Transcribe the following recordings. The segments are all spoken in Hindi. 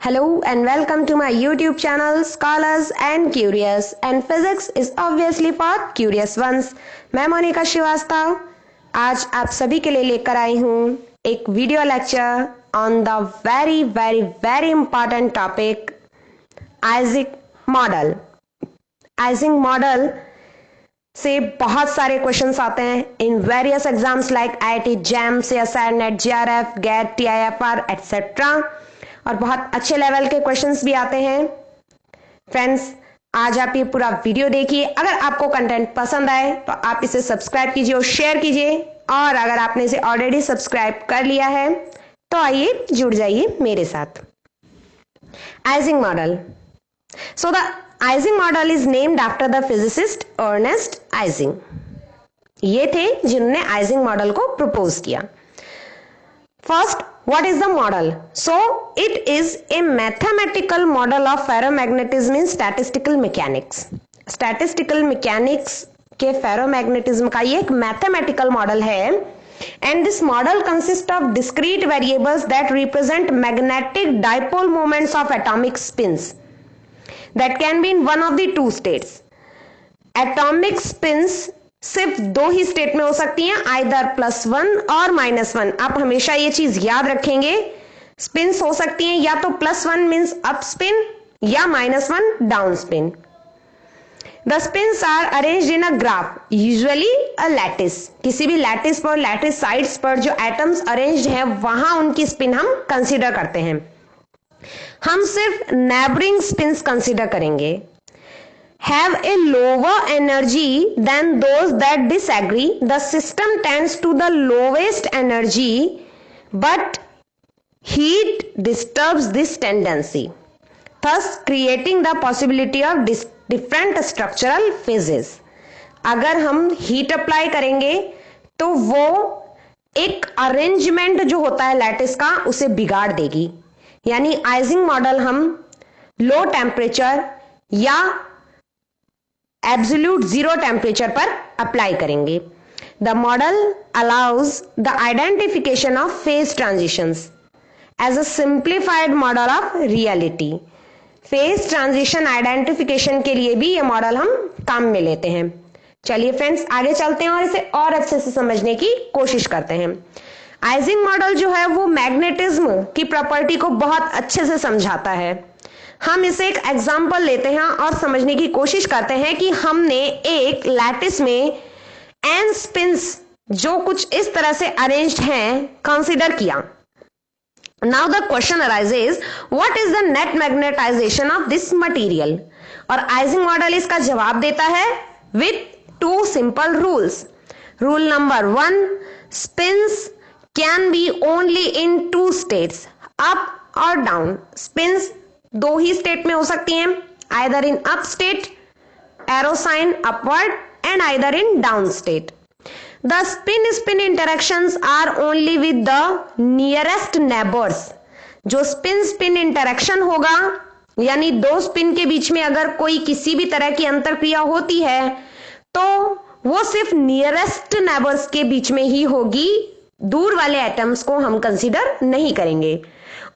Hello and welcome to my YouTube channel Scholars and Curious and Physics is obviously for curious ones। मैं मोनिका श्रीवास्तव आज आप सभी के लिए लेकर आई हूँ एक video lecture on the very important topic icing model. Icing model से बहुत सारे क्वेश्चंस आते हैं in various exams like IIT JAM, CSIR, NET, JRF, GAT, TIFR etcetera और बहुत अच्छे लेवल के क्वेश्चंस भी आते हैं। फ्रेंड्स, आज आप ये पूरा वीडियो देखिए। अगर आपको कंटेंट पसंद आए तो आप इसे सब्सक्राइब कीजिए और शेयर कीजिए, और अगर आपने इसे ऑलरेडी सब्सक्राइब कर लिया है तो आइए जुड़ जाइए मेरे साथ। Ising model. So the Ising model is named after the physicist Ernest Ising. ये थे जिन्होंने आइजिंग मॉडल को प्रपोज किया। First, what is the model? So it is a mathematical model of ferromagnetism in statistical mechanics। statistical mechanics के ferromagnetism का ये एक mathematical model है, and this model consists of discrete variables that represent magnetic dipole moments of atomic spins that can be in one of the two states। atomic spins सिर्फ दो ही स्टेट में हो सकती हैं, आइदर +1 और -1। आप हमेशा ये चीज याद रखेंगे, स्पिन्स हो सकती हैं या तो +1 मीन्स अप स्पिन या -1 down spin. The spins are arranged in a graph, usually a lattice. किसी भी लैटिस पर, लैटिस साइड्स पर जो एटम्स अरेंज्ड हैं वहां उनकी स्पिन हम कंसीडर करते हैं। हम सिर्फ नेबरिंग स्पिन्स कंसीडर करेंगे। Have a lower energy than those that disagree, the system tends to the lowest energy, but heat disturbs this tendency, thus creating the possibility of different structural phases। अगर हम हीट अप्लाई करेंगे तो वो एक अरेंजमेंट जो होता है लैटिस का उसे बिगाड़ देगी। यानी आइजिंग मॉडल हम लो टेम्परेचर या एब्सोल्यूट जीरो टेम्परेचर पर अप्लाई करेंगे। The model allows the identification of phase transitions as a simplified model of reality. Phase transition identification के लिए भी ये मॉडल हम काम में लेते हैं। चलिए फ्रेंड्स, आगे चलते हैं और इसे और अच्छे से समझने की कोशिश करते हैं। आइजिंग मॉडल जो है वो मैग्नेटिज्म की प्रॉपर्टी को बहुत अच्छे से समझाता है। हम इसे एक एग्जाम्पल लेते हैं और समझने की कोशिश करते हैं कि हमने एक लैटिस में n स्पिन्स जो कुछ इस तरह से अरेंज्ड हैं कंसीडर किया। Now the question arises, what is the net magnetization of this material? और आइजिंग मॉडल इसका जवाब देता है with two simple rules. Rule number 1, spins can be only in two states, up और डाउन। स्पिन्स दो ही स्टेट में हो सकती हैं, either in up state arrow sign upward and either in down state. The spin spin interactions are only with the nearest neighbours. जो स्पिन स्पिन इंटरेक्शन होगा यानी दो स्पिन के बीच में अगर कोई किसी भी तरह की अंतरक्रिया होती है तो वो सिर्फ नियरेस्ट नेबर्स के बीच में ही होगी, दूर वाले एटम्स को हम कंसीडर नहीं करेंगे।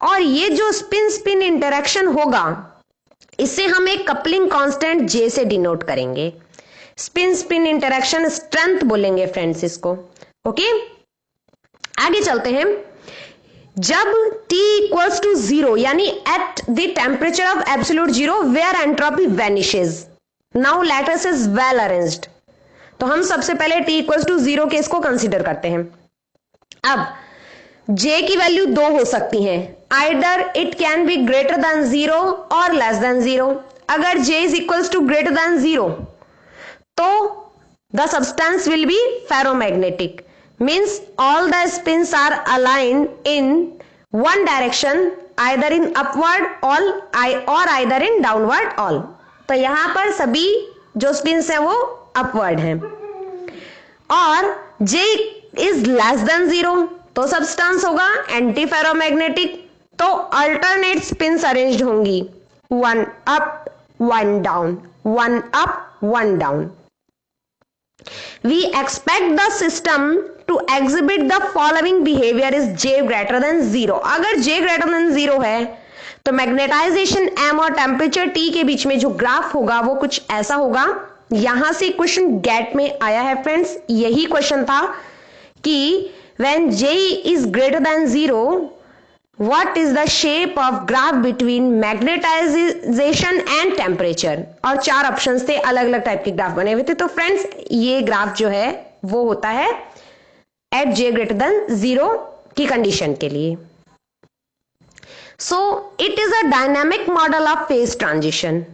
और ये जो स्पिन स्पिन इंटरेक्शन होगा इसे हम एक कपलिंग कांस्टेंट J से डिनोट करेंगे। स्पिन स्पिन इंटरेक्शन स्ट्रेंथ बोलेंगे फ्रेंड्स इसको। ओके, आगे चलते हैं। जब T इक्वल्स टू 0 यानी at the temperature of absolute 0 where entropy vanishes, now lattice is well arranged. तो हम सबसे पहले T इक्वल्स टू 0 केस को कंसीडर करते हैं। अब J की वैल्यू 2 हो सकती हैं, either it can be greater than 0 और लेस देन 0। अगर J is equals to greater than 0 तो the substance will be ferromagnetic, means all the spins are aligned in one direction, either in upward all और आइदर इन डाउनवर्ड ऑल। तो यहां पर सभी जो स्पिन्स हैं वो अपवर्ड हैं। और J इज लेस देन 0 तो सब्सटेंस होगा एंटी फेरोमैग्नेटिक। तो अल्टरनेट स्पिन्स अरेंज्ड होंगी, 1 up 1 down, 1 up 1 down. We expect the system to exhibit the following behaviour is J greater than 0। अगर J ग्रेटर देन 0 है तो मैग्नेटाइजेशन m और टेम्परेचर T के बीच में जो ग्राफ होगा वो कुछ ऐसा होगा। यहां से क्वेश्चन गेट में आया है फ्रेंड्स, यही क्वेश्चन था कि when J is greater than 0 what is the shape of graph between magnetization and temperature, और 4 ऑप्शंस थे, अलग अलग टाइप के ग्राफ बने हुए थे। तो फ्रेंड्स ये ग्राफ जो है वो होता है एट J greater than 0 की कंडीशन के लिए। So it is a dynamic model of phase transition.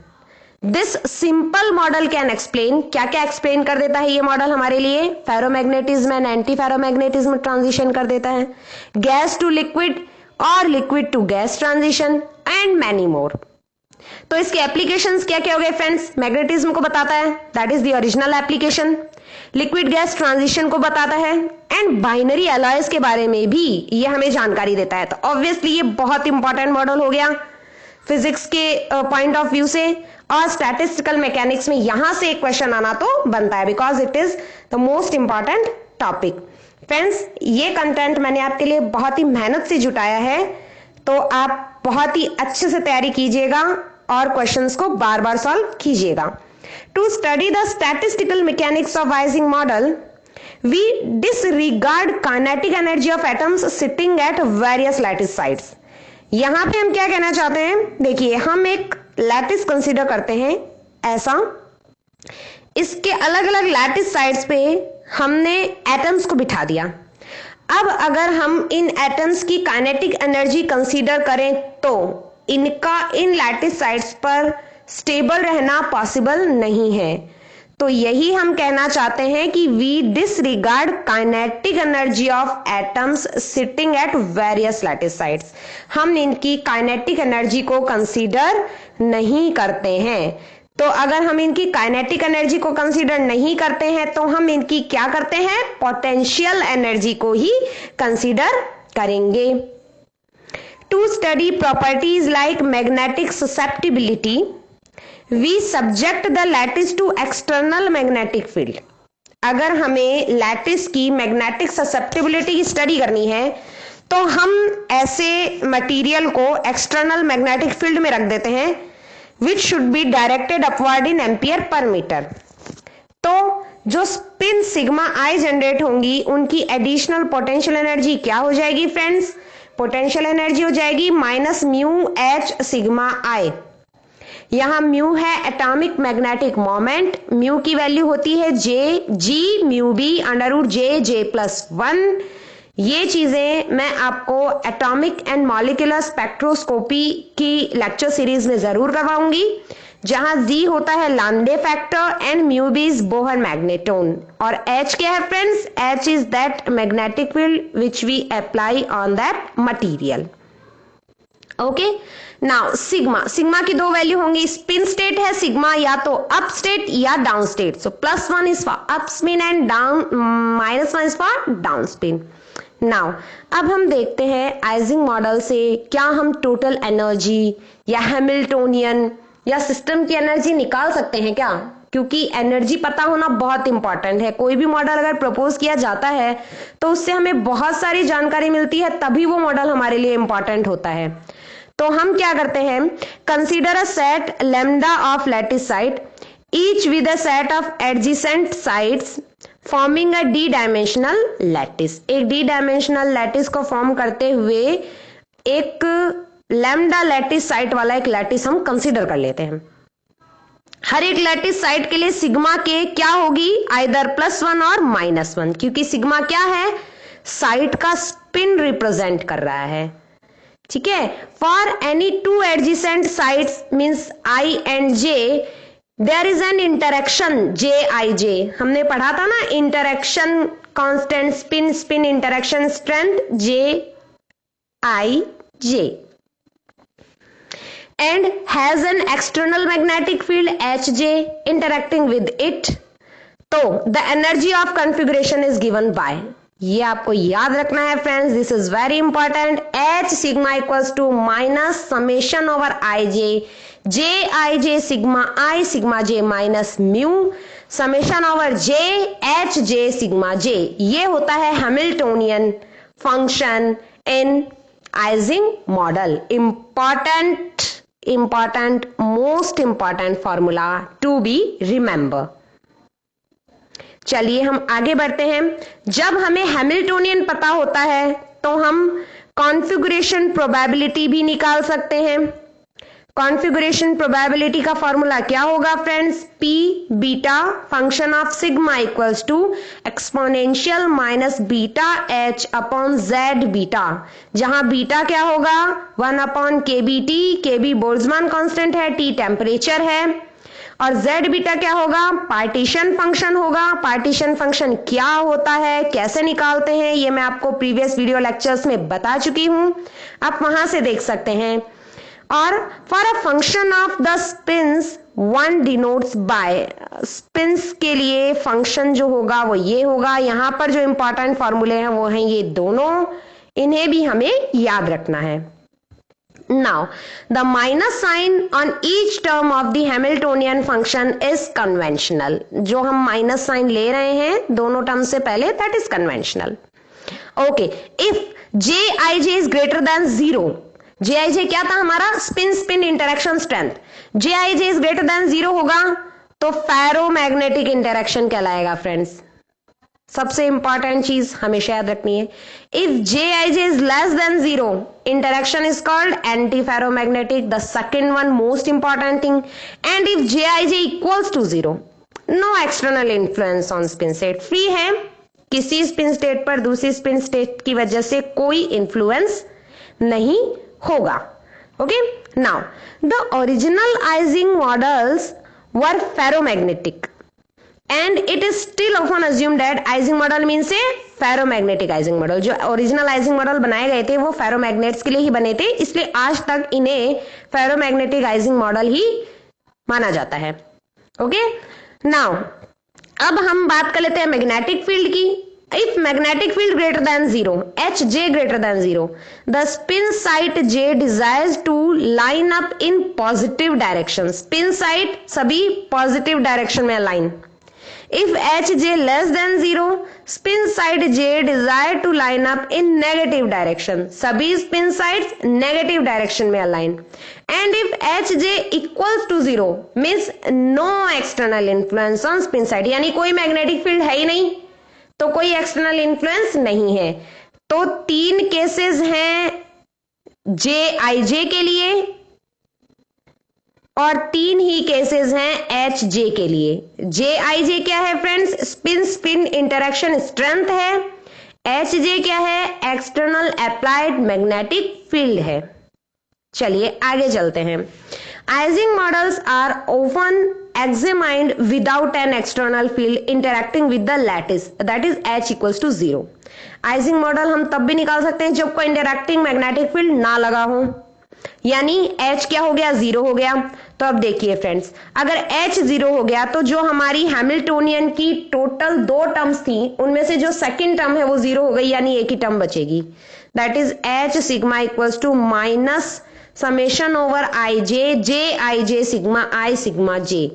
This simple model can explain, क्या क्या एक्सप्लेन कर देता है ये मॉडल हमारे लिए, ferromagnetism and anti ferromagnetism transition कर देता है, गैस टू लिक्विड और liquid to gas transition and many more. तो इसके एप्लीकेशंस क्या क्या हो गए फ्रेंड्स, मैग्नेटिज्म को बताता है, that is the original application, liquid gas transition को बताता है, एंड बाइनरी अलॉयज के बारे में भी ये हमें जानकारी देता है। तो ऑब्वियसली ये बहुत इंपॉर्टेंट मॉडल हो गया फिजिक्स के पॉइंट ऑफ व्यू से, और स्टैटिस्टिकल मैकेनिक्स में यहां से एक क्वेश्चन आना तो बनता है because it is the most important topic. Friends ये कंटेंट मैंने आपके लिए बहुत ही मेहनत से जुटाया है, तो आप बहुत ही अच्छे से तैयारी कीजिएगा और क्वेश्चंस को बार बार सॉल्व कीजिएगा। To study the statistical mechanics of Ising model we disregard kinetic energy of atoms sitting at various lattice sites। यहां पे हम क्या कहना चाहते हैं, देखिए हम एक लैटिस कंसीडर करते हैं ऐसा, इसके अलग अलग लैटिस साइड्स पे हमने एटम्स को बिठा दिया। अब अगर हम इन एटम्स की काइनेटिक एनर्जी कंसीडर करें तो इनका इन लैटिस साइड्स पर स्टेबल रहना पॉसिबल नहीं है। तो यही हम कहना चाहते हैं कि we disregard kinetic energy of atoms sitting at various lattice sites. हम इनकी काइनेटिक एनर्जी को कंसीडर नहीं करते हैं। तो अगर हम इनकी काइनेटिक एनर्जी को कंसीडर नहीं करते हैं तो हम इनकी क्या करते हैं, पोटेंशियल एनर्जी को ही कंसीडर करेंगे। To study properties like magnetic susceptibility we subject the lattice to external magnetic field. अगर हमें लैटिस की मैग्नेटिक ससेप्टिबिलिटी की स्टडी करनी है तो हम ऐसे मटेरियल को एक्सटर्नल मैग्नेटिक फील्ड में रख देते हैं which should be directed upward in ampere per metre. तो जो स्पिन सिग्मा आई जनरेट होंगी उनकी एडिशनल पोटेंशियल एनर्जी क्या हो जाएगी फ्रेंड्स, पोटेंशियल एनर्जी हो जाएगी minus mu H sigma i. यहां म्यू है एटॉमिक मैग्नेटिक मोमेंट, म्यू की वैल्यू होती है J g mu B under root J J plus 1। ये चीजें मैं आपको एटॉमिक एंड मॉलिक्यूलर स्पेक्ट्रोस्कोपी की लेक्चर सीरीज में जरूर करवाऊंगी, जहां जी होता है Lande factor and mu B is Bohr magneton, और एच क्या है friends, H is that magnetic field which we apply on that material. Okay, now sigma, sigma की 2 वैल्यू होंगी, स्पिन स्टेट है सिग्मा या तो अप स्टेट या down state. So +1 is for up spin and down -1 is for down spin. Now अब हम देखते हैं आइजिंग मॉडल से क्या हम टोटल एनर्जी या हैमिल्टोनियन या सिस्टम की एनर्जी निकाल सकते हैं क्या, क्योंकि एनर्जी पता होना बहुत इंपॉर्टेंट है। कोई भी मॉडल अगर प्रपोज किया जाता है तो उससे हमें बहुत सारी जानकारी मिलती है, तभी वो मॉडल हमारे लिए इंपॉर्टेंट होता है। तो हम क्या करते हैं, consider a set lambda of lattice side each with a set of adjacent sides forming a D dimensional lattice. एक डी डायमेंशनल लैटिस को फॉर्म करते हुए एक लैम्डा लैटिस साइड वाला एक लैटिस हम कंसीडर कर लेते हैं। हर एक लैटिस साइड के लिए सिग्मा के क्या होगी, आइदर +1 और -1, क्योंकि सिग्मा क्या है, साइड का स्पिन रिप्रेजेंट कर रहा है। ठीक है, for any 2 adjacent sides means i and j there is an interaction J i j. हमने पढ़ा था ना interaction constant spin, spin interaction strength J i j, and has an external magnetic field Hj interacting with it। तो the energy of configuration is given by, ये आपको याद रखना है friends, this is very important, H sigma equals to minus summation over Ij, Jij sigma j minus mu summation over J Hj sigma j। ये होता है Hamiltonian function in Ising model, important, most important formula to be remember. चलिए हम आगे बढ़ते हैं. जब हमें हैमिल्टोनियन पता होता है तो हम कॉन्फ़िगरेशन प्रोबेबिलिटी भी निकाल सकते हैं. कॉन्फ़िगरेशन प्रोबेबिलिटी का फॉर्मूला क्या होगा friends? P beta function of sigma equals to exponential minus beta H upon Z beta, जहां बीटा क्या होगा? 1 upon KBT, KB Boltzmann constant है, T टेम्परेचर है, और Z बीटा क्या होगा? पार्टीशन फंक्शन होगा. पार्टीशन फंक्शन क्या होता है, कैसे निकालते हैं, ये मैं आपको प्रीवियस वीडियो लेक्चर्स में बता चुकी हूं, आप वहां से देख सकते हैं. और for a function of the spins one denotes by, spins के लिए फंक्शन जो होगा वो ये होगा. यहां पर जो इंपॉर्टेंट फॉर्मूले हैं वो हैं ये दोनों, इन्हें भी हमें याद रखना है. Now the minus sign on each term of the Hamiltonian function is conventional. जो हम माइनस साइन ले रहे हैं दोनों टर्म से पहले, that is conventional. Okay, if Jij is greater than 0, Jij क्या था हमारा? Spin spin interaction strength. Jij is greater than 0 होगा तो फेरोमैग्नेटिक इंटरेक्शन कहलाएगा फ्रेंड्स. सबसे इंपॉर्टेंट चीज हमेशा याद रखनी है, if Jij is less than 0 interaction is called anti ferromagnetic. The second one most important thing, and if Jij equals to 0 no external influence on spin state. Free है, किसी स्पिन स्टेट पर दूसरी स्पिन स्टेट की वजह से कोई इन्फ्लुएंस नहीं होगा. Okay, now the original Ising models were ferromagnetic and it is still often assumed that Ising model means A ferromagnetic Ising model. जो ओरिजिनल Ising मॉडल बनाए गए थे वो फेरोमैग्नेट्स के लिए ही बने थे, इसलिए आज तक इन्हें फेरोमैग्नेटिक Ising मॉडल ही माना जाता है. ओके, नाउ अब हम बात कर लेते हैं मैग्नेटिक फील्ड की. If magnetic field greater than 0, Hj greater than 0, the spin site J desires to line up in positive direction. Spin site सभी positive direction में align. If Hj less than 0, spin site J desire to line up in negative direction. सभी spin sites negative direction में align. And if Hj equals to 0, means no external influence on spin site. यानी कोई magnetic field है ही नहीं, तो कोई एक्सटर्नल इन्फ्लुएंस नहीं है. तो 3 केसेस हैं Jij के लिए और 3 ही केसेस हैं Hj के लिए. Jij क्या है friends? Spin spin interaction strength है. Hj क्या है? एक्सटर्नल अप्लाइड मैग्नेटिक फील्ड है. चलिए आगे चलते हैं. Ising models are often examined without an external field interacting with the lattice, that is H equals to 0. Ising model हम तब भी निकाल सकते हैं जब कोई इंटरैक्टिंग मैग्नेटिक फील्ड ना लगा हो, यानी H क्या हो गया? 0 हो गया. तो अब देखिए फ्रेंड्स, अगर H 0 हो गया तो जो हमारी हैमिल्टोनियन की टोटल 2 टर्म्स थी उनमें से जो सेकंड टर्म है वो 0 हो गई, यानी एक ही टर्म बचेगी, that is H sigma equals to minus summation over Ij, Jij sigma I sigma J.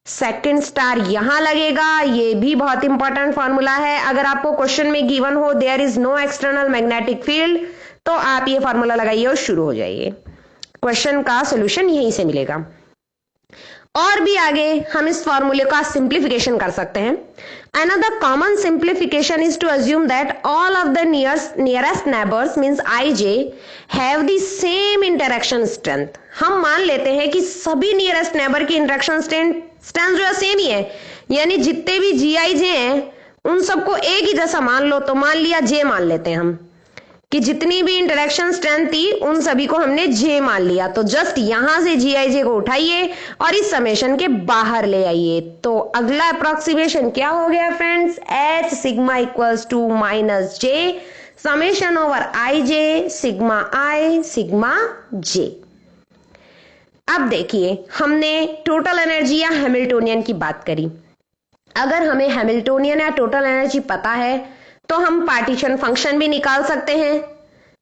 Second star यहां लगेगा, ये भी बहुत इंपॉर्टेंट फॉर्मूला है. अगर आपको क्वेश्चन में गिवन हो there is no external magnetic field, तो आप ये फॉर्मूला लगाइए और शुरू हो जाइए. क्वेश्चन का सॉल्यूशन यहीं से मिलेगा. और भी आगे हम इस फॉर्मूले का सिंप्लीफिकेशन कर सकते हैं. Another common simplification is to assume that all of the nearest neighbours means Ij have the same interaction strength. हम मान लेते हैं कि सभी नियरेस्ट नेबर की इंटरेक्शन स्ट्रेंथ जो है सेम ही है, यानी जितने भी Gij हैं उन सबको एक ही जैसा मान लो. तो मान लिया J मान लेते हैं हम कि जितनी भी इंटरेक्शन स्ट्रेंथ थी उन सभी को हमने J मान लिया. तो जस्ट यहां से Gij को उठाइए और इस समेशन के बाहर ले आइए. तो अगला अप्रोक्सीमेशन क्या हो गया friends? H sigma equals to minus J summation over Ij sigma I sigma J. अब देखिए, हमने टोटल एनर्जी या हैमिल्टोनियन की बात करी. अगर हमें हैमिल्टोनियन या टोटल एनर्जी पता है तो हम पार्टीशन फंक्शन भी निकाल सकते हैं.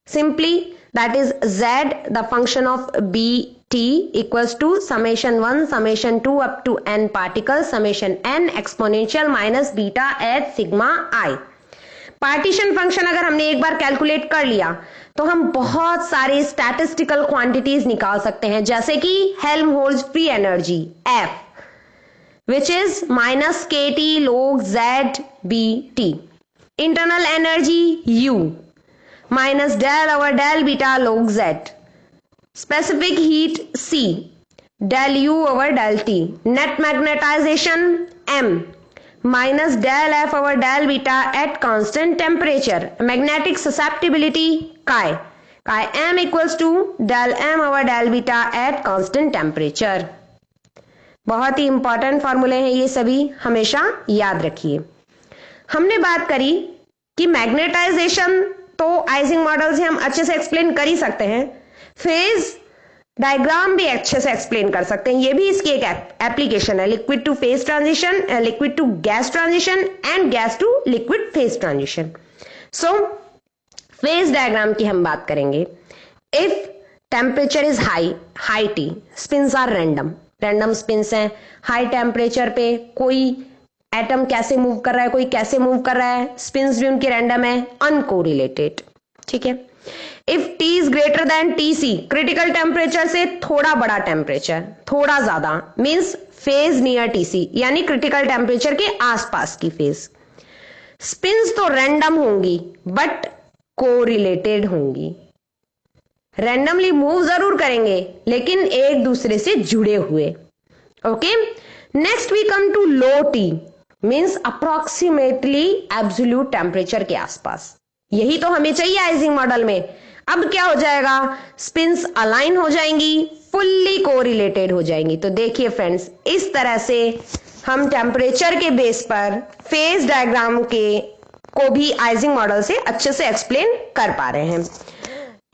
Simply that is Z the function of BT equals to summation 1 summation 2 up to n particle summation n exponential minus beta H sigma I. Partition function अगर हमने एक बार कैलकुलेट कर लिया तो हम बहुत सारे स्टैटिस्टिकल क्वांटिटीज निकाल सकते हैं, जैसे कि Helmholtz free energy F which is minus kT log ZBT, internal energy U minus del over del beta log Z, specific heat C del U over del T, net magnetization M minus del F over del beta at constant temperature, magnetic susceptibility chi M equals to del M over del beta at constant temperature. बहुत ही इंपॉर्टेंट फॉर्मूले हैं ये सभी, हमेशा याद रखिए। हमने बात करी कि मैग्नेटाइजेशन तो आइजिंग मॉडल से हम अच्छे से एक्सप्लेन कर ही सकते हैं, फेज डायग्राम भी अच्छे से एक्सप्लेन कर सकते हैं, ये भी इसकी एक एप्लीकेशन है, liquid to phase transition, liquid to gas transition and gas to liquid phase transition. So phase diagram की हम बात करेंगे। If temperature is high T, spins are random spins हैं। हाई टेम्परेचर पे कोई एटम कैसे मूव कर रहा है, कोई कैसे मूव कर रहा है, स्पिन्स भी उनकी रैंडम है, अनकोरिलेटेड, ठीक है। If T is greater than TC, critical temperature से थोड़ा बड़ा टेम्परेचर, थोड़ा ज्यादा, मींस फेज नियर TC, यानी क्रिटिकल टेम्परेचर के आसपास की फेज। स्पिन्स तो रैंडम होंगी बट कोरिलेटेड होंगी, रैंडमली मूव जरूर करेंगे लेकिन एक दूसरे से जुड़े हुए। Okay, next we come to low T, means approximately absolute temperature के आसपास। यही तो हमें चाहिए आइजिंग मॉडल में। अब क्या हो जाएगा, स्पिन्स अलाइन हो जाएंगी, फुल्ली कोरिलेटेड हो जाएंगी। तो देखिए फ्रेंड्स, इस तरह से हम टेम्परेचर के बेस पर फेज डायग्राम को भी आइजिंग मॉडल से अच्छे से एक्सप्लेन कर पा रहे हैं।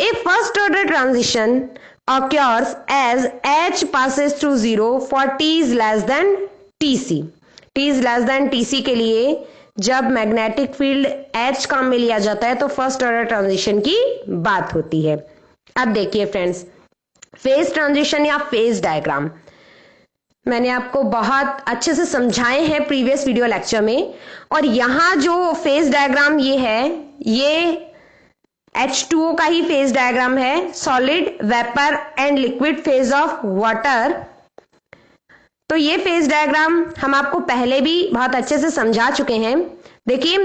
A first order transition occurs as H passes through 0 for T is less than TC. T is less than TC के लिए जब मैग्नेटिक फील्ड H का में लिया जाता है तो फर्स्ट ऑर्डर ट्रांजिशन की बात होती है। अब देखिए फ्रेंड्स, फेज ट्रांजिशन या फेज डायग्राम मैंने आपको बहुत अच्छे से समझाए हैं प्रीवियस वीडियो लेक्चर में, और यहां जो फेज डायग्राम ये है, ये H2O का ही फेज डायग्राम है, solid, vapour and liquid phase of water. तो ये फेज डायग्राम हम आपको पहले भी बहुत अच्छे से समझा चुके हैं। देखिए,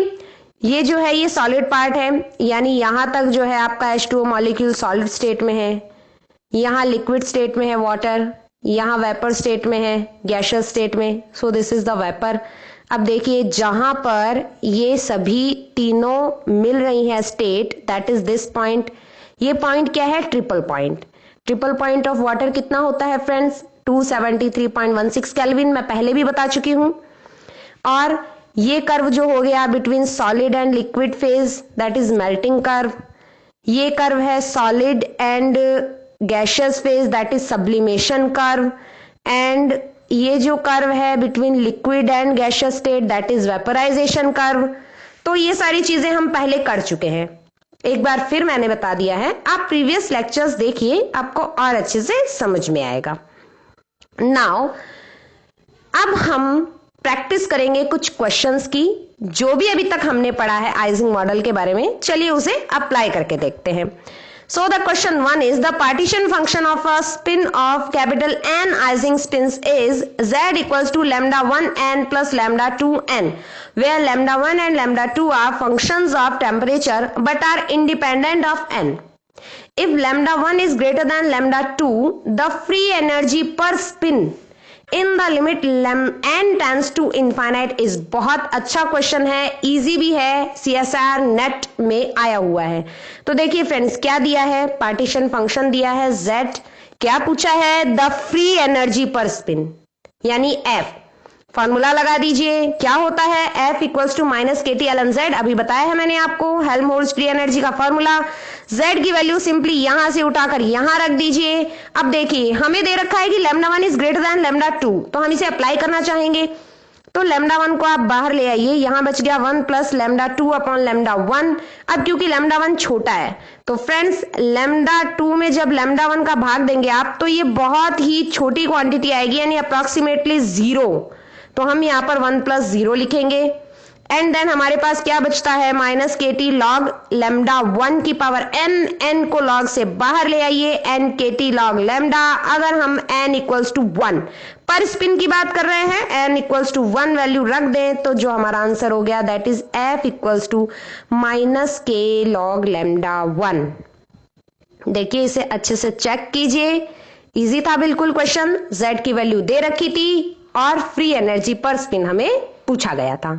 ये जो है ये सॉलिड पार्ट है, यानी यहां तक जो है आपका H2O मॉलिक्यूल सॉलिड स्टेट में है, यहां लिक्विड स्टेट में है वाटर, यहां वेपर स्टेट में है, गैसियस स्टेट में। So this is the vapour. अब देखिए, जहां पर ये सभी तीनों मिल रही है state, that is this point. ये पॉइंट क्या है, triple point. Triple point of water कितना होता है फ्रेंड्स, 273.16 केल्विन, मैं पहले भी बता चुकी हूं। और ये कर्व जो हो गया between solid and liquid phase, that is melting curve. ये कर्व है solid and gaseous phase, that is sublimation curve. And ये जो कर्व है between liquid and gaseous state, that is vaporization curve. तो ये सारी चीजें हम पहले कर चुके हैं, एक बार फिर मैंने बता दिया है। आप प्रीवियस लेक्चर्स देखिए, आपको और अच्छे से समझ में आएगा। नाउ अब हम प्रैक्टिस करेंगे कुछ क्वेश्चंस की, जो भी अभी तक हमने पढ़ा है आइजिंग मॉडल के बारे में, चलिए उसे अप्लाई करके देखते हैं। So the question 1 is the partition function of a spin of capital N Ising spins is Z equals to lambda 1 n plus lambda 2 n, where lambda 1 and lambda 2 are functions of temperature but are independent of n. If lambda 1 is greater than lambda 2, the free energy per spin in the limit n tends to infinite is बहुत अच्छा क्वेश्चन है, इजी भी है, CSR नेट में आया हुआ है। तो देखिए फ्रेंड्स, क्या दिया है, पार्टीशन फंक्शन दिया है Z, क्या पूछा है, the free energy per spin यानी F। फॉर्मूला लगा दीजिए, क्या होता है, F equals to minus KT ln Z, अभी बताया है मैंने आपको, हेल्महोल्ट्ज फ्री एनर्जी का फॉर्मूला। Z की वैल्यू सिंपली यहां से उठाकर यहां रख दीजिए। अब देखिए, हमें दे रखा है कि lambda 1 is greater then lambda 2, तो हम इसे अप्लाई करना चाहेंगे। तो लैम्डा 1 को आप बाहर ले आइए, यहां बच गया 1 प्लस लैम्डा 2 अपॉन लैम्डा 1। अब क्योंकि लैम्डा 1 छोटा है, तो फ्रेंड्स लैम्डा 2 में जब लैम्डा 1 का भाग देंगे आप, तो ये बहुत ही छोटी क्वांटिटी आएगी, यानी अप्रोक्सीमेटली 0। तो हम यहाँ पर 1 प्लस 0 लिखेंगे। एंड देन हमारे पास क्या बचता है, माइनस के टी लॉग लेमडा 1 की पावर n, n को लॉग से बाहर ले आइए, n के टी लॉग लेमडा। अगर हम n इक्वल्स टू 1 पर स्पिन की बात कर रहे हैं, n इक्वल्स टू 1 वैल्यू रख दें तो जो हमारा आंसर हो गया that is f equals to minus K log lambda 1। देखिए इसे अच्छे से चेक कीजिए, इजी था बिल्कुल क्वेश्चन, z की वैल्यू दे रखी थी और फ्री एनर्जी पर स्पिन हमें पूछा गया था।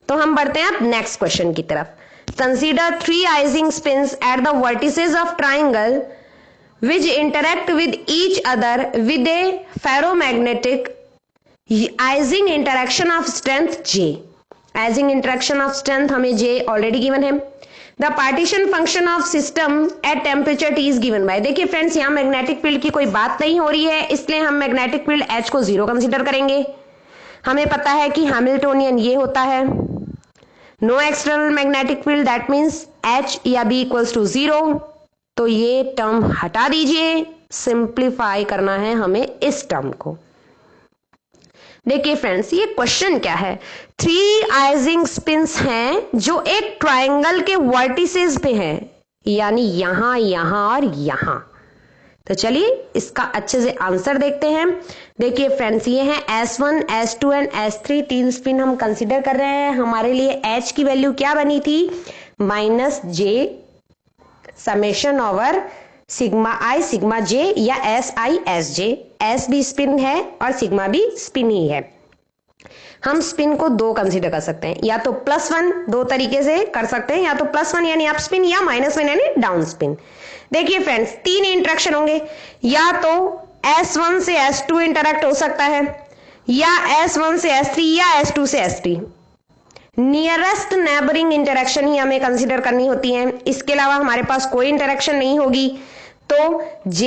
तो हम बढ़ते हैं अब नेक्स्ट क्वेश्चन की तरफ। Consider 3 Ising spins at the vertices of triangle which interact with each other with a ferromagnetic Ising interaction of strength J। Ising interaction of strength हमें J ऑलरेडी गिवन है। The partition function of system at temperature T is given by. देखिए फ्रेंड्स, यहां मैग्नेटिक फील्ड की कोई बात नहीं हो रही है, इसलिए हम मैग्नेटिक फील्ड H को 0 कंसीडर करेंगे। हमें पता है कि हैमिल्टोनियन ये होता है, no external magnetic field, that means H या B इक्वल्स टू 0। तो ये टर्म हटा दीजिए, सिंप्लीफाई करना है हमें इस टर्म को। देखिए फ्रेंड्स, ये क्वेश्चन क्या है, 3 आइजिंग स्पिन्स हैं जो एक ट्राइंगल के वर्टिसेस पे हैं, यानी यहां, यहां और यहां। तो चलिए इसका अच्छे से आंसर देखते हैं। देखिए फ्रेंड्स, ये हैं S1, S2 and S3, 3 spin हम कंसीडर कर रहे हैं। हमारे लिए H की वैल्यू क्या बनी थी, minus J summation over sigma I sigma J या SI SJ। S भी स्पिन है और सिग्मा भी स्पिन ही है। हम स्पिन को 2 कंसीडर कर सकते हैं, या तो +1, 2 तरीके से कर सकते हैं, या तो +1 यानी अप स्पिन या -1 यानी डाउन स्पिन। देखिए फ्रेंड्स, 3 इंटरेक्शन होंगे, या तो S1 से S2 इंटरेक्ट हो सकता है, या S1 से S3 या S2 से S3। नियरेस्ट नेबरिंग इंटरेक्शन ही हमें कंसीडर करनी होती है, इसके अलावा हमारे पास कोई इंटरेक्शन नहीं होगी। तो J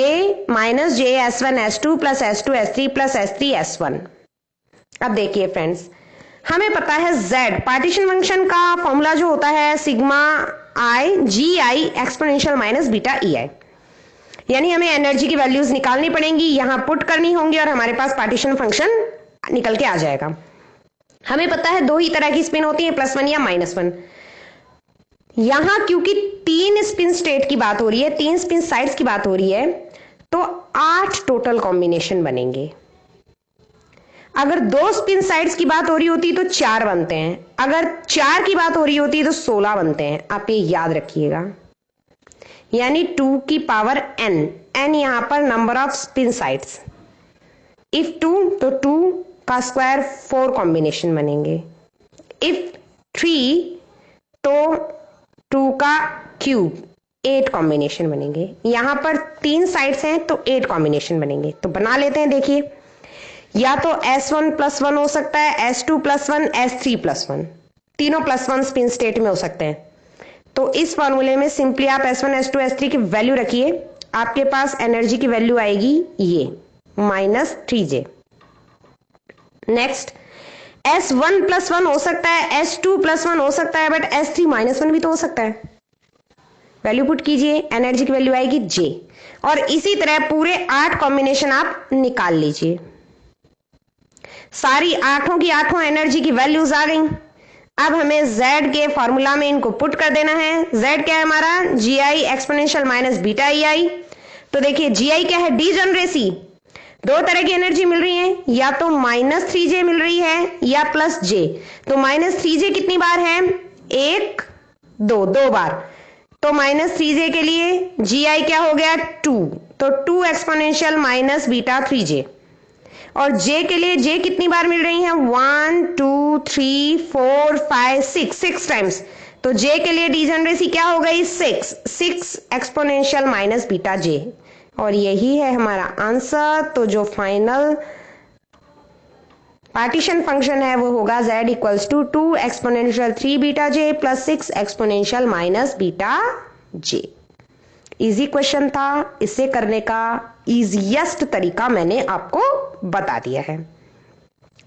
minus J S1 S2 plus S2 S3 plus S3 S1। अब देखिए फ्रेंड्स, हमें पता है Z पार्टीशन फंक्शन का फॉर्मूला जो होता है sigma I GI exponential minus beta EI, यानी हमें एनर्जी की वैल्यूज निकालनी पड़ेंगी, यहां पुट करनी होंगी और हमारे पास पार्टीशन फंक्शन निकल के आ जाएगा। हमें पता है 2 ही तरह की स्पिन होती है, +1 या -1। यहां क्योंकि 3 स्पिन स्टेट की बात हो रही है, 3 स्पिन साइड्स की बात हो रही है, तो 8 टोटल कॉम्बिनेशन बनेंगे। अगर 2 स्पिन साइड्स की बात हो रही होती तो 4 बनते हैं, अगर 4 की बात हो रही होती तो 16 बनते हैं। आप ये याद रखिएगा, यानी 2 की पावर n, n यहां पर number off spin sides. If 2 तो 2 का स्क्वायर 4 कॉम्बिनेशन बनेंगे, इफ 3 तो 2 का क्यूब 8 कॉम्बिनेशन बनेंगे। यहां पर 3 साइड्स हैं तो 8 कॉम्बिनेशन बनेंगे। तो बना लेते हैं। देखिए, या तो S1 + 1 हो सकता है, S2 + 1, S3 + 1, तीनों +1 स्पिन स्टेट में हो सकते हैं। तो इस फॉर्मूले में सिंपली आप S1 S2 S3 की वैल्यू रखिए, आपके पास एनर्जी की वैल्यू आएगी ये -3J। नेक्स्ट, S1 + 1 हो सकता है, S2 + 1 हो सकता है, बट S3 -1 भी तो हो सकता है। वैल्यू पुट कीजिए, एनर्जी की वैल्यू आएगी J, और इसी तरह पूरे 8 कॉम्बिनेशन आप निकाल लीजिए। सारी 8 की 8 एनर्जी की वैल्यूज आ गई। अब हमें Z के फॉर्मूला में इनको पुट कर देना है। Z क्या है हमारा, GI exponential minus beta EI। तो देखिए GI क्या है, डीजनरेसी। 2 तरह की एनर्जी मिल रही है, या तो -3J मिल रही है या +J। तो -3J कितनी बार है, 1 2 बार। तो -3J के लिए GI क्या हो गया, 2, तो 2 एक्सपोनेंशियल माइनस बीटा 3J। और J के लिए J कितनी बार मिल रही है, 1 2 3 4 5 6 टाइम्स। तो J के लिए डीजनरेसी क्या हो गई, 6 एक्सपोनेंशियल माइनस बीटा J। और यही है हमारा आंसर। तो जो फाइनल पार्टीशन फंक्शन है वो होगा Z equals to 2 exponential 3 beta J plus 6 exponential minus beta J। Easy question था, इसे करने का इजीएस्ट तरीका मैंने आपको बता दिया है।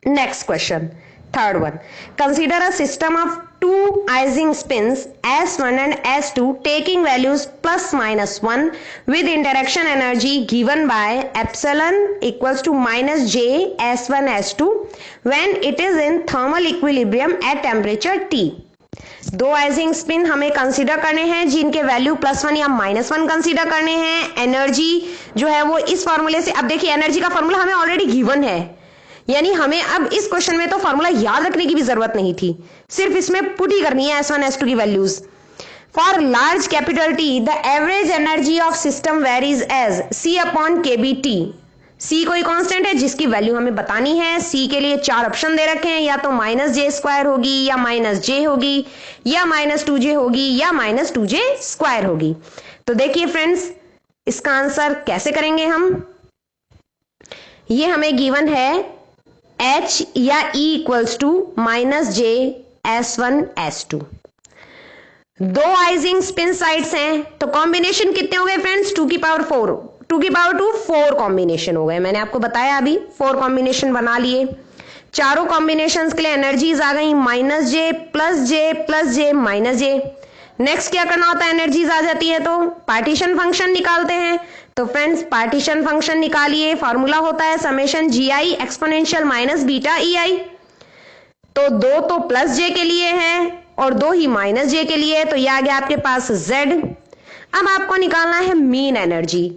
Next question, third one, consider a system of two Ising spins S1 and S2 taking values plus minus 1 with interaction energy given by epsilon equals to minus j S1 S2 when it is in thermal equilibrium at temperature T. दो आइजिंग स्पिन हमें कंसीडर करने हैं जिनके वैल्यू +1 या -1 कंसीडर करने हैं। एनर्जी जो है वो इस फॉर्मूले से, अब देखिए एनर्जी का फॉर्मूला हमें ऑलरेडी गिवन है, यानी हमें अब इस क्वेश्चन में तो फॉर्मूला याद रखने की भी जरूरत नहीं थी, सिर्फ इसमें पुट ही करनी है S1 S2 की values. For large capital T the average energy of system varies as C/kBT। C कोई कांस्टेंट है जिसकी वैल्यू हमें बतानी है। C के लिए 4 ऑप्शन दे रखे हैं, या तो -j² होगी, या -j होगी, या -2j होगी, या -2j² होगी। तो देखिए फ्रेंड्स, इसका आंसर कैसे करेंगे हम। ये हमें गिवन है H या E equals to -j S1 S2। दो आइजिंग स्पिन साइड्स हैं, तो कॉम्बिनेशन कितने हो गए फ्रेंड्स, 2 की पावर 4, 2 की पावर 2 4 कॉम्बिनेशन हो गए। मैंने आपको बताया अभी 4 कॉम्बिनेशन बना लिए। चारों कॉम्बिनेशंस के लिए एनर्जीज आ गई -j +j -j। नेक्स्ट क्या करना होता है, एनर्जीज आ जाती है तो पार्टीशन फंक्शन निकालते हैं। तो फ्रेंड्स पार्टीशन फंक्शन निकालिए, फॉर्मूला होता है summation GI exponential minus beta EI। तो 2 तो +j के लिए है और 2 ही -j के लिए, तो ये आ गया आपके पास Z। अब आपको निकालना है मीन एनर्जी।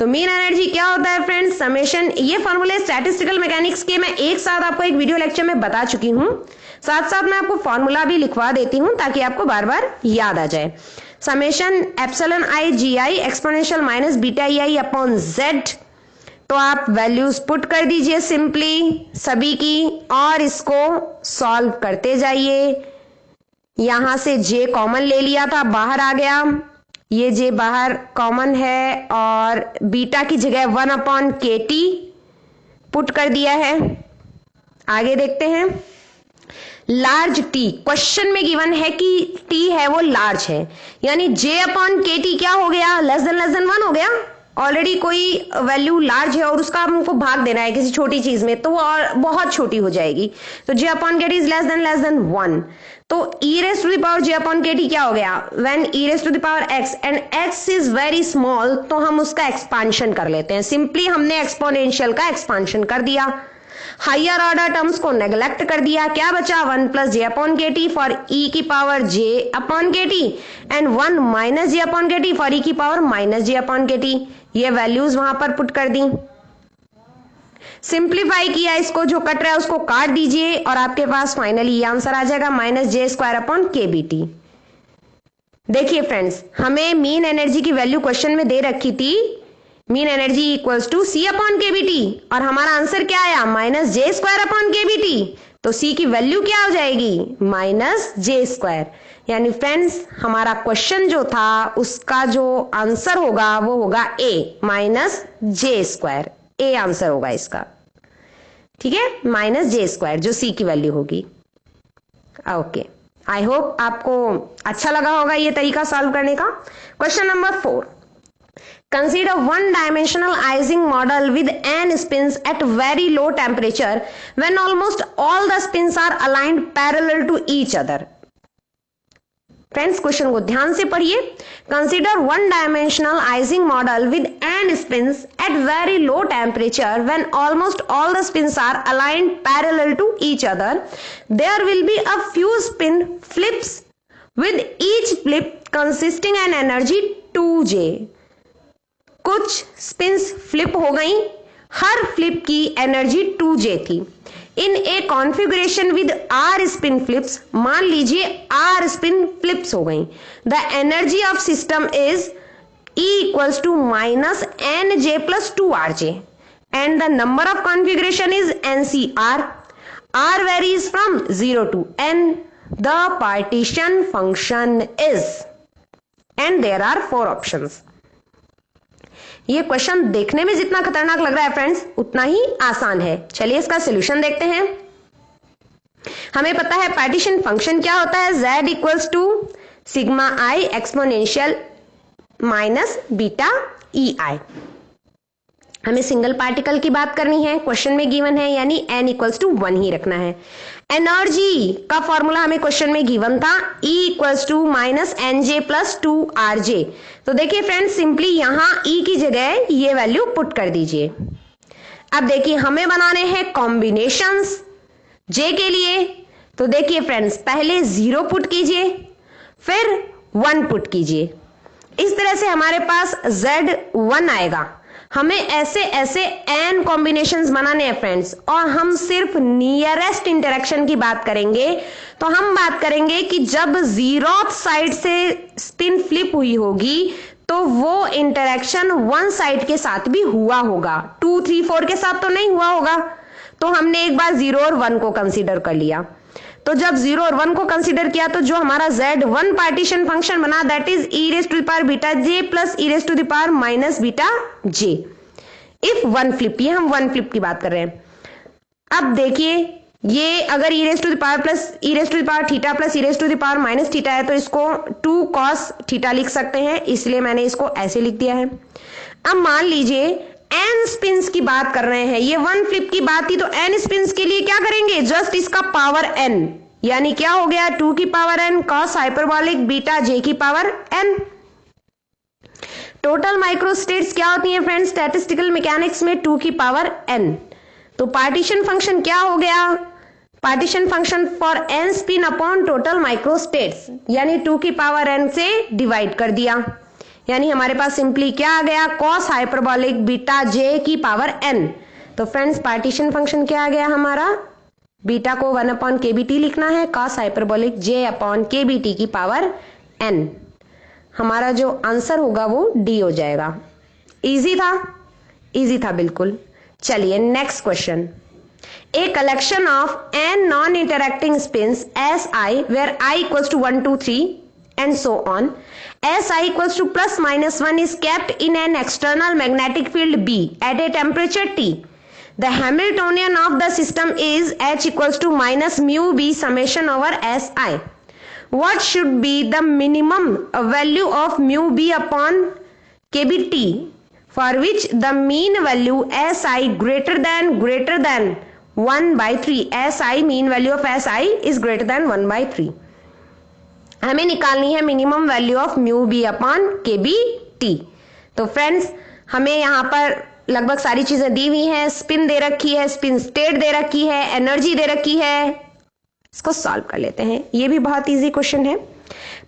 तो मीन एनर्जी क्या होता है फ्रेंड्स, समेशन, ये फॉर्मूले स्टैटिस्टिकल मैकेनिक्स के मैं एक साथ आपको एक वीडियो लेक्चर में बता चुकी हूं, साथ साथ मैं आपको फॉर्मूला भी लिखवा देती हूं ताकि आपको बार बार याद आ जाए। Summation εi GI exponential minus beta EI upon Z। तो आप वैल्यूज पुट कर दीजिए सिंपली सभी की, और इसको सॉल्व करते जाइए। यहां से J कॉमन ले लिया था, बाहर आ गया, ये J बाहर कॉमन है, और बीटा की जगह 1/kT पुट कर दिया है। आगे देखते हैं, लार्ज T, क्वेश्चन में गिवन है कि T है वो लार्ज है, यानी J/kT क्या हो गया, लेस देन 1 हो गया। ऑलरेडी कोई वैल्यू लार्ज है और उसका हमको भाग देना है किसी छोटी चीज में, तो वो और बहुत छोटी हो जाएगी। तो J/kT इज लेस देन 1। तो e⁻j/kT क्या हो गया, when e⁻x and x is very small, तो हम उसका एक्सपांशन कर लेते हैं। सिंपली हमने एक्सपोनेंशियल का एक्सपांशन कर दिया, हायर ऑर्डर टर्म्स को नेग्लेक्ट कर दिया। क्या बचा, 1 + j/kT फॉर e की power j/kT and 1 - j/kT for e की पावर -j/kT। ये वैल्यूज वहां पर पुट कर दी, सिंप्लीफाई किया, इसको जो कट रहा है उसको काट दीजिए और आपके पास फाइनली ये आंसर आ जाएगा -j²/kBT। देखिए फ्रेंड्स, हमें मीन एनर्जी की वैल्यू क्वेश्चन में दे रखी थी, mean energy equals to C/kBT, और हमारा आंसर क्या आया, -j²/kBT। तो C की वैल्यू क्या हो जाएगी, -j²। यानी फ्रेंड्स हमारा क्वेश्चन जो था उसका जो आंसर होगा वो होगा A, -j²। A आंसर होगा इसका, ठीक है, -j² जो C की वैल्यू होगी। ओके, आई होप आपको अच्छा लगा होगा ये तरीका सॉल्व करने का। Question number 4, consider one dimensional Ising model with n spins at very low temperature when almost all the spins are aligned parallel to each other। Friends question को ध्यान से पढ़िए। Consider one dimensional Ising model with n spins at very low temperature when almost all the spins are aligned parallel to each other. There will be a few spin flips with each flip consisting an energy 2J। कुछ स्पिन्स फ्लिप हो गई, हर फ्लिप की एनर्जी 2J थी। In a configuration with R spin flips, मान लीजिए R स्पिन फ्लिप्स हो गई, the energy of system is E equals to -NJ + 2RJ and the number of configuration is NCR। R varies from 0 to n। The partition function is, and there are 4 options. ये क्वेश्चन देखने में जितना खतरनाक लग रहा है फ्रेंड्स उतना ही आसान है। चलिए इसका सॉल्यूशन देखते हैं। हमें पता है पार्टीशन फंक्शन क्या होता है, z equals to sigma i exponential minus beta EI। हमें सिंगल पार्टिकल की बात करनी है, क्वेश्चन में गिवन है, यानी n इक्वल्स टू 1 ही रखना है। एनर्जी का फॉर्मूला हमें क्वेश्चन में गिवन था, E equals to minus NJ plus 2RJ। तो देखिए फ्रेंड्स, सिंपली यहां E की जगह ये वैल्यू पुट कर दीजिए। अब देखिए हमें बनाने हैं कॉम्बिनेशंस J के लिए। तो देखिए फ्रेंड्स, पहले 0 पुट कीजिए, फिर 1 पुट कीजिए। इस तरह से हमारे पास Z1 आएगा। हमें ऐसे ऐसे n कॉम्बिनेशंस बनाने हैं फ्रेंड्स, और हम सिर्फ नियरेस्ट इंटरेक्शन की बात करेंगे। तो हम बात करेंगे कि जब 0th साइड से स्पिन फ्लिप हुई होगी तो वो इंटरेक्शन 1 साइड के साथ भी हुआ होगा, 2, 3, 4 के साथ तो नहीं हुआ होगा। तो हमने एक बार 0 और 1 को कंसीडर कर लिया। तो जब 0 और 1 को कंसीडर किया तो जो हमारा Z1 पार्टीशन फंक्शन बना, that is e raise to the power beta j plus e raise to the power minus beta j if 1 flip. ये हम 1 फ्लिप की बात कर रहे हैं। अब देखिए, ये अगर e raise to the power plus e raise to the power theta plus e raise to the power minus theta है, तो इसको 2 cos थीटा लिख सकते हैं, इसलिए मैंने इसको ऐसे लिख दिया है। अब मान लीजिए n स्पिन्स की बात कर रहे हैं, ये 1 फ्लिप की बात थी, तो n स्पिन्स के लिए क्या करेंगे, जस्ट इसका पावर n, यानी क्या हो गया 2 की power n cos hyperbolic beta j की पावर n। टोटल माइक्रोस्टेट्स क्या होती हैं फ्रेंड्स स्टैटिस्टिकल मैकेनिक्स में, 2 की पावर n। तो पार्टीशन फंक्शन क्या हो गया, partition function for n spin upon total microstates, यानी 2 की पावर n से डिवाइड कर दिया, यानी हमारे पास सिंपली क्या आ गया, cos हाइपरबॉलिक बीटा j की पावर n। तो फ्रेंड्स पार्टीशन फंक्शन क्या आ गया हमारा, बीटा को 1 अपॉन kbt लिखना है, cos hyperbolic j upon kbt की पावर n। हमारा जो आंसर होगा वो डी हो जाएगा। इजी था, इजी था बिल्कुल। चलिए next question. A collection of n non interacting spins Si where I equals to 1, 2, 3 and so on, Si equals to plus minus 1 is kept in an external magnetic field B at a temperature T. The Hamiltonian of the system is H equals to minus mu B summation over Si. What should be the minimum value of mu B upon kbt for which the mean value Si greater than 1 by 3? Si mean value of Si is greater than 1 by 3. हमें निकालनी है minimum value of mu B upon k B T. तो फ्रेंड्स हमें यहाँ पर लगभग सारी चीजें दी हुई हैं, स्पिन दे रखी है, स्पिन स्टेट दे रखी है, एनर्जी दे रखी है। इसको सॉल्व कर लेते हैं, ये भी बहुत इजी क्वेश्चन है।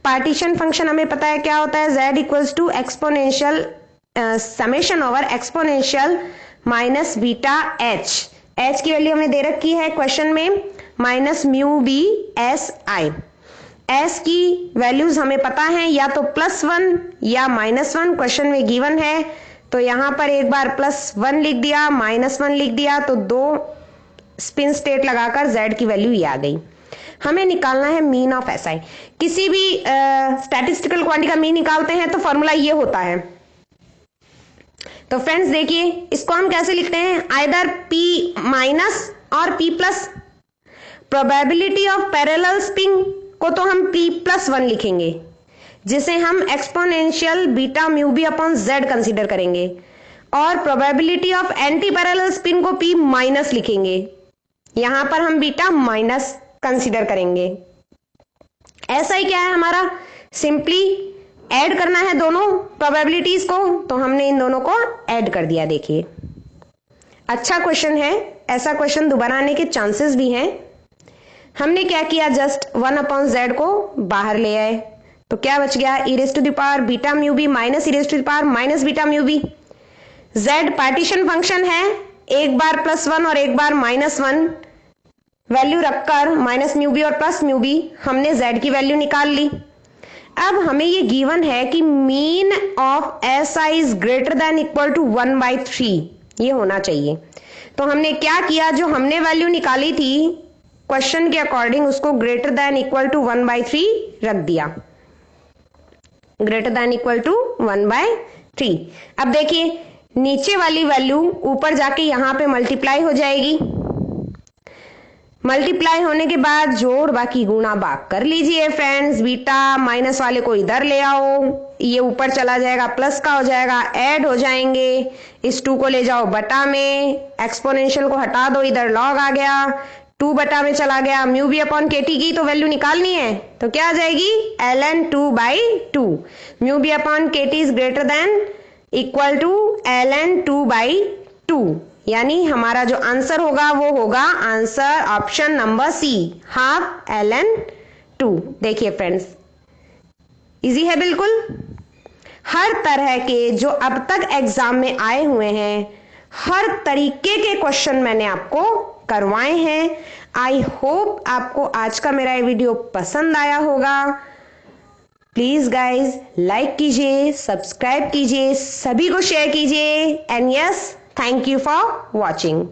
पार्टीशन फंक्शन हमें पता है क्या होता है, z equals to exponential summation over exponential minus beta h की वैल्यू हमें दे रखी है क्वेश्चन में minus mu B S I. S की वैल्यूज हमें पता है, या तो +1 या -1 क्वेश्चन में गिवन है। तो यहां पर एक बार +1 लिख दिया, -1 लिख दिया, तो 2 स्पिन स्टेट लगाकर z की वैल्यू ये आ गई। हमें निकालना है मीन ऑफ एस आई। किसी भी स्टैटिस्टिकल क्वांटिटी का मीन निकालते हैं तो फॉर्मूला ये होता है। तो फ्रेंड्स देखिए इसको हम कैसे लिखते हैं, आइदर p माइनस और p plus. Probability of parallel spin को तो हम p+1 लिखेंगे, जिसे हम exponential beta mu B upon z consider करेंगे, और probability of anti parallel spin को p माइनस लिखेंगे, यहां पर हम बीटा माइनस कंसीडर करेंगे। ऐसा ही क्या है हमारा, सिंपली ऐड करना है दोनों प्रोबेबिलिटीज को, तो हमने इन दोनों को ऐड कर दिया। देखिए अच्छा क्वेश्चन है, ऐसा क्वेश्चन दोबारा आने के चांसेस भी हैं। हमने क्या किया, जस्ट 1 अपॉन z को बाहर ले आए, तो क्या बच गया, e raise to the power beta mu B minus e raise to the power minus beta mu B. z partition function है, एक बार +1 और एक बार -1 वैल्यू रखकर माइनस म्यू बी और प्लस म्यू बी हमने z की वैल्यू निकाल ली। अब हमें ये गिवन है कि mean of S I is greater than equal to 1/3, ये होना चाहिए। तो हमने क्या किया, जो हमने वैल्यू निकाली थी क्वेश्चन के अकॉर्डिंग उसको ग्रेटर देन इक्वल टू 1/3 रख दिया, ग्रेटर देन इक्वल टू 1/3। अब देखिए नीचे वाली वैल्यू ऊपर जाके यहां पे मल्टीप्लाई हो जाएगी, मल्टीप्लाई होने के बाद जोड़ बाकी गुणा भाग कर लीजिए फ्रेंड्स। बीटा माइनस वाले को इधर ले आओ, ये ऊपर चला जाएगा, प्लस का हो जाएगा, ऐड हो जाएंगे। इस 2 को ले जाओ बटा में, एक्सपोनेंशियल को हटा दो, इधर लॉग आ गया, 2 बटा में चला गया, mu B upon k T की तो वैल्यू निकालनी है, तो क्या आ जाएगी ln 2/2। Mu B upon k T is greater than equal to ln 2/2, यानी हमारा जो आंसर होगा वो होगा answer option number C, half ln 2। देखिए फ्रेंड्स, इजी है बिल्कुल। हर तरह के जो अब तक एग्जाम में आए हुए हैं, हर तरीके के क्वेश्चन मैंने आपको करवाए हैं। आई होप आपको आज का मेरा ये वीडियो पसंद आया होगा। प्लीज गाइज लाइक कीजिए, सब्सक्राइब कीजिए, सभी को शेयर कीजिए, and yes, thank you for watching.